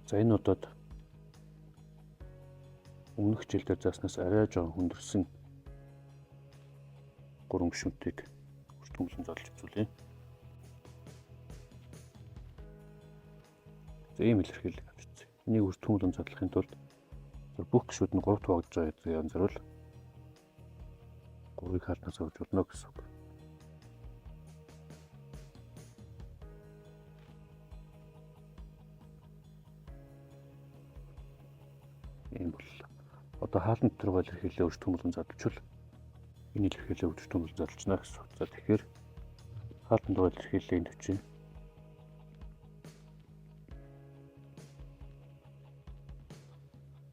За энэ удаад өмнөх хичээлдэр зааснаас арай жоохон хүндэрсэн 3 гишүүнтийг өрт хүмүүлэн задлж үзүүлье. За ийм илэрхийлэл авч үзье. Энийг өрт хүмүүлэн задлахын тулд бүх гишүүд нь 3 хуваагдж байгаа гэдгийг анзаарвал 3-ыг хаалтнаас авч болно гэсэн үг. Ийм боллоо. Одоо хаалтан дотор илэрхийлэл өрт хүмүүлэн задлжвал энэ илэрхийлэл өрт хүмүүлэн задлжна гэсэн үг. За тэгэхээр хаалтан дотор илэрхийллийн төвчийн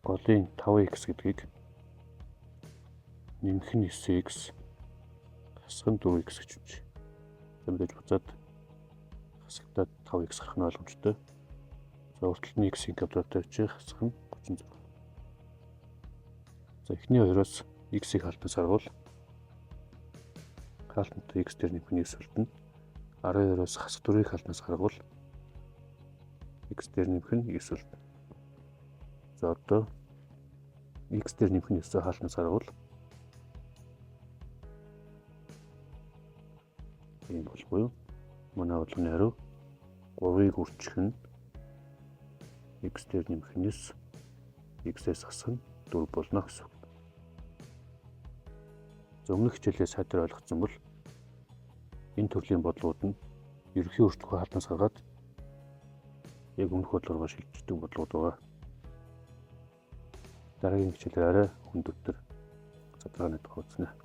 голын 5x гэдгийг нэмэх нь 9x хасах нь 4x гэж үз. За мэдээж буцаад хасагтаад 5x гарах нь ойлгомжтой. За урталт нь x-ийн квадраттай бичиж хасах нь 36. За эхний хоёроос x-ийг хаалтнаас гаргавал хаалтнтай x дээр нэмэх нь 9 үлдэнэ. 12-оос хасах 4-ийг хаалтнаас гаргавал x дээр нэмэх нь 9 үлдэнэ. За одоо x дээр нэмэх нь 9-ийг хаалтнаас гаргавал ийм болохгүй юу? Манай бодлогын хариу 3-ыг үржих нь x дээр нэмэх нь 9, x-ээс хасах нь 4 болно гэсэн үг. За өмнөх хичээлээ сайтар ойлгоцсон бол энэ төрлийн бодлогууд нь ерөнхий өртгөө хаалтнаас гаргаад яг өмнөх бодлогоор шилждэг бодлогууд байгаа. Дараагийн хичээлээр арай хүндэтэр задрагааны тухай үзнэ.